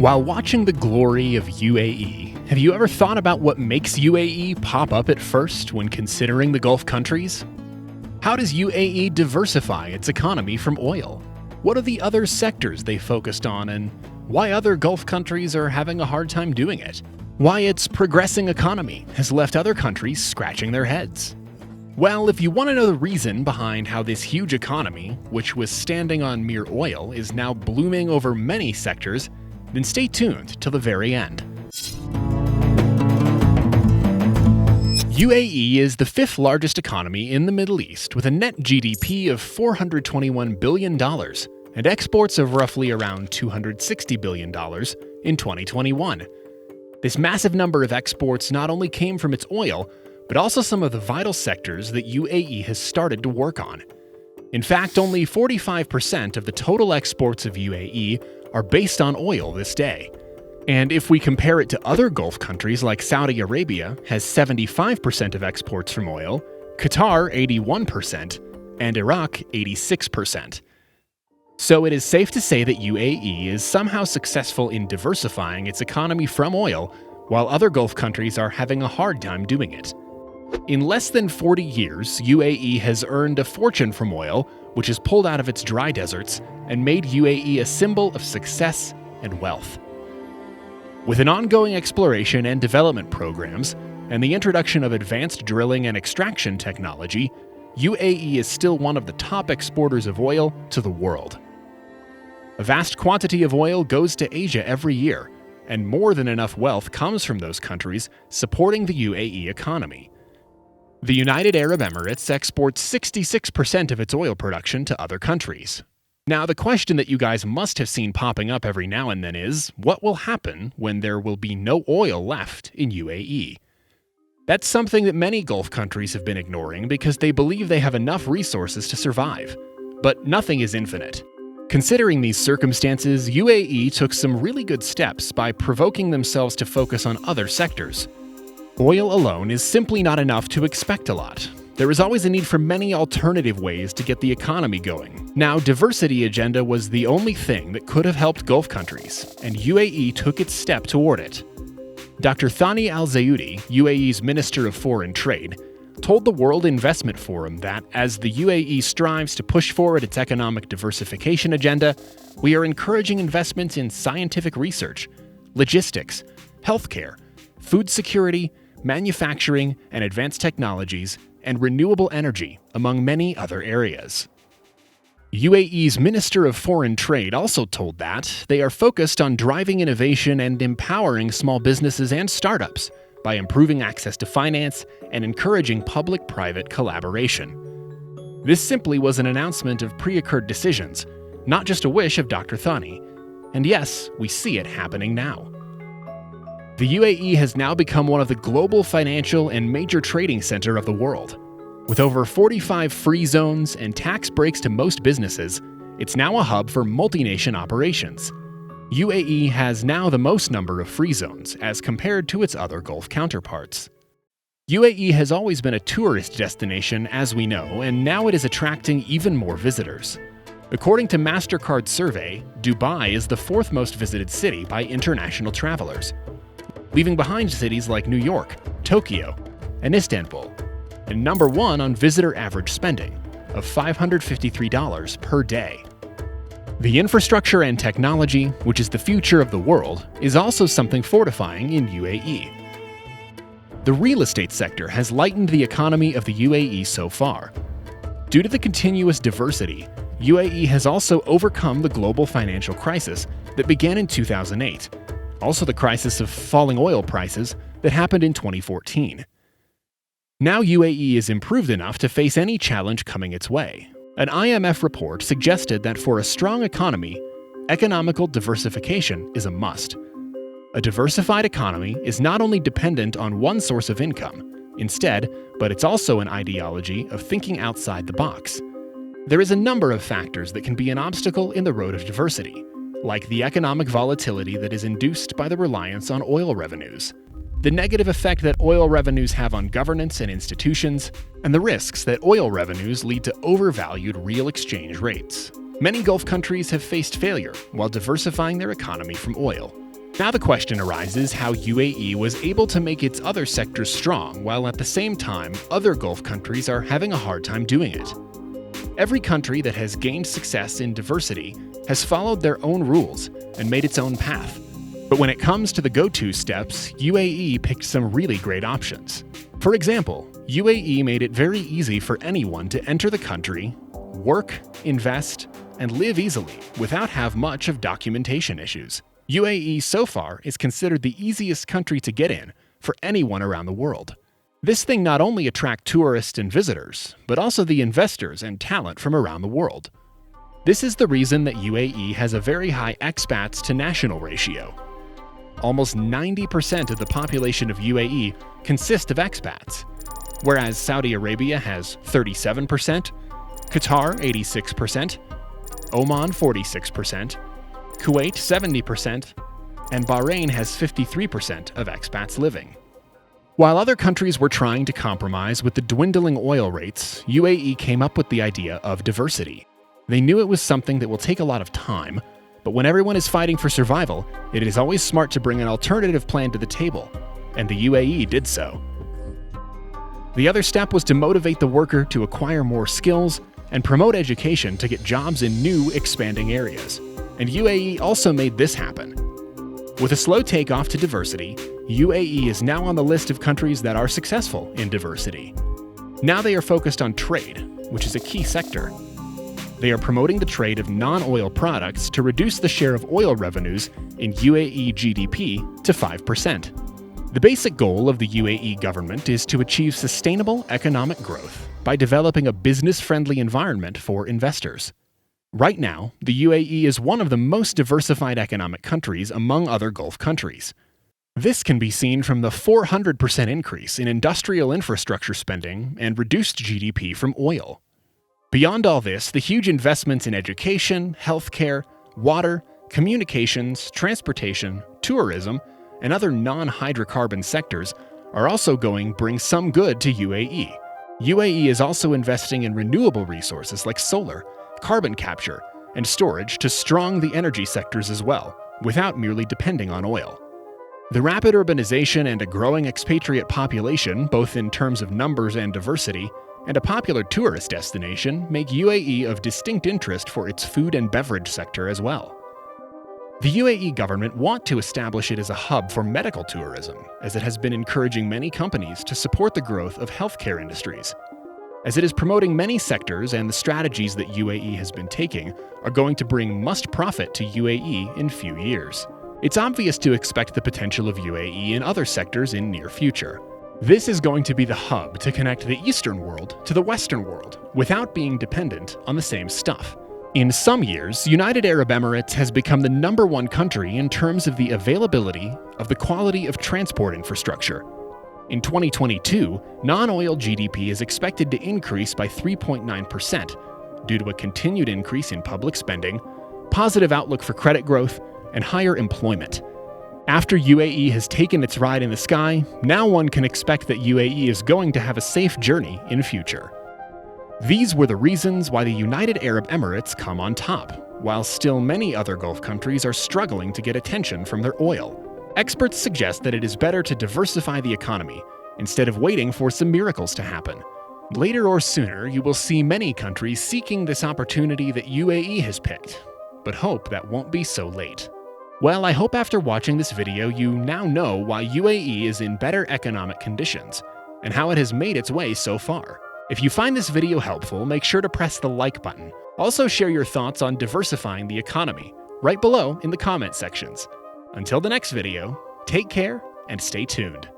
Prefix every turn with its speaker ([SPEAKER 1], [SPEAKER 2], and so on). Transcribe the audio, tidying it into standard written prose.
[SPEAKER 1] While watching the glory of UAE, have you ever thought about what makes UAE pop up at first when considering the Gulf countries? How does UAE diversify its economy from oil? What are the other sectors they focused on, and why other Gulf countries are having a hard time doing it? Why its progressing economy has left other countries scratching their heads? Well, if you want to know the reason behind how this huge economy, which was standing on mere oil, is now blooming over many sectors, then stay tuned till the very end. UAE is the fifth largest economy in the Middle East with a net GDP of $421 billion and exports of roughly around $260 billion in 2021. This massive number of exports not only came from its oil, but also some of the vital sectors that UAE has started to work on. In fact, only 45% of the total exports of UAE are based on oil this day. And if we compare it to other Gulf countries like Saudi Arabia has 75% of exports from oil, Qatar 81%, and Iraq 86%. So it is safe to say that UAE is somehow successful in diversifying its economy from oil, while other Gulf countries are having a hard time doing it. In less than 40 years, UAE has earned a fortune from oil, which has pulled out of its dry deserts and made UAE a symbol of success and wealth. With an ongoing exploration and development programs, and the introduction of advanced drilling and extraction technology, UAE is still one of the top exporters of oil to the world. A vast quantity of oil goes to Asia every year, and more than enough wealth comes from those countries supporting the UAE economy. The United Arab Emirates exports 66% of its oil production to other countries. Now, the question that you guys must have seen popping up every now and then is, what will happen when there will be no oil left in UAE? That's something that many Gulf countries have been ignoring because they believe they have enough resources to survive. But nothing is infinite. Considering these circumstances, UAE took some really good steps by provoking themselves to focus on other sectors. Oil alone is simply not enough to expect a lot. There is always a need for many alternative ways to get the economy going. Now, diversity agenda was the only thing that could have helped Gulf countries, and UAE took its step toward it. Dr. Thani Al-Zayudi, UAE's Minister of Foreign Trade, told the World Investment Forum that as the UAE strives to push forward its economic diversification agenda, we are encouraging investments in scientific research, logistics, healthcare, food security, manufacturing and advanced technologies, and renewable energy, among many other areas. UAE's Minister of Foreign Trade also told that they are focused on driving innovation and empowering small businesses and startups by improving access to finance and encouraging public-private collaboration. This simply was an announcement of pre-occurred decisions, not just a wish of Dr. Thani. And yes, we see it happening now. The UAE has now become one of the global financial and major trading center of the world. With over 45 free zones and tax breaks to most businesses, it's now a hub for multi-nation operations. UAE has now the most number of free zones as compared to its other Gulf counterparts. UAE has always been a tourist destination, as we know, and now it is attracting even more visitors. According to MasterCard survey, Dubai is the fourth most visited city by international travelers, leaving behind cities like New York, Tokyo, and Istanbul, and number one on visitor average spending of $553 per day. The infrastructure and technology, which is the future of the world, is also something fortifying in UAE. The real estate sector has lightened the economy of the UAE so far. Due to the continuous diversity, UAE has also overcome the global financial crisis that began in 2008. Also the crisis of falling oil prices that happened in 2014. Now UAE is improved enough to face any challenge coming its way. An IMF report suggested that for a strong economy, economical diversification is a must. A diversified economy is not only dependent on one source of income, instead, but it's also an ideology of thinking outside the box. There is a number of factors that can be an obstacle in the road of diversity, like the economic volatility that is induced by the reliance on oil revenues, the negative effect that oil revenues have on governance and institutions, and the risks that oil revenues lead to overvalued real exchange rates. Many Gulf countries have faced failure while diversifying their economy from oil. Now the question arises how UAE was able to make its other sectors strong while at the same time other Gulf countries are having a hard time doing it. Every country that has gained success in diversity has followed their own rules and made its own path. But when it comes to the go-to steps, UAE picked some really great options. For example, UAE made it very easy for anyone to enter the country, work, invest, and live easily without have much of documentation issues. UAE so far is considered the easiest country to get in for anyone around the world. This thing not only attracts tourists and visitors, but also the investors and talent from around the world. This is the reason that UAE has a very high expats to national ratio. Almost 90% of the population of UAE consist of expats, whereas Saudi Arabia has 37%, Qatar 86%, Oman 46%, Kuwait 70%, and Bahrain has 53% of expats living. While other countries were trying to compromise with the dwindling oil rates, UAE came up with the idea of diversity. They knew it was something that will take a lot of time, but when everyone is fighting for survival, it is always smart to bring an alternative plan to the table, and the UAE did so. The other step was to motivate the worker to acquire more skills and promote education to get jobs in new, expanding areas. And UAE also made this happen. With a slow takeoff to diversity, UAE is now on the list of countries that are successful in diversity. Now they are focused on trade, which is a key sector. They are promoting the trade of non-oil products to reduce the share of oil revenues in UAE GDP to 5%. The basic goal of the UAE government is to achieve sustainable economic growth by developing a business-friendly environment for investors. Right now, the UAE is one of the most diversified economic countries among other Gulf countries. This can be seen from the 400% increase in industrial infrastructure spending and reduced GDP from oil. Beyond all this, the huge investments in education, healthcare, water, communications, transportation, tourism, and other non-hydrocarbon sectors are also bring some good to UAE. UAE is also investing in renewable resources like solar, carbon capture, and storage to strong the energy sectors as well, without merely depending on oil. The rapid urbanization and a growing expatriate population, both in terms of numbers and diversity, and a popular tourist destination make UAE of distinct interest for its food and beverage sector as well. The UAE government want to establish it as a hub for medical tourism, as it has been encouraging many companies to support the growth of healthcare industries. As it is promoting many sectors and the strategies that UAE has been taking are going to bring much profit to UAE in few years. It's obvious to expect the potential of UAE in other sectors in near future. This is going to be the hub to connect the Eastern world to the Western world without being dependent on the same stuff. In some years, United Arab Emirates has become the #1 country in terms of the availability of the quality of transport infrastructure. In 2022, non-oil GDP is expected to increase by 3.9% due to a continued increase in public spending, positive outlook for credit growth, and higher employment. After UAE has taken its ride in the sky, now one can expect that UAE is going to have a safe journey in future. These were the reasons why the United Arab Emirates come on top, while still many other Gulf countries are struggling to get attention from their oil. Experts suggest that it is better to diversify the economy instead of waiting for some miracles to happen. Later or sooner, you will see many countries seeking this opportunity that UAE has picked, but hope that won't be so late. Well, I hope after watching this video you now know why UAE is in better economic conditions and how it has made its way so far. If you find this video helpful, make sure to press the like button. Also share your thoughts on diversifying the economy right below in the comment sections. Until the next video, take care and stay tuned.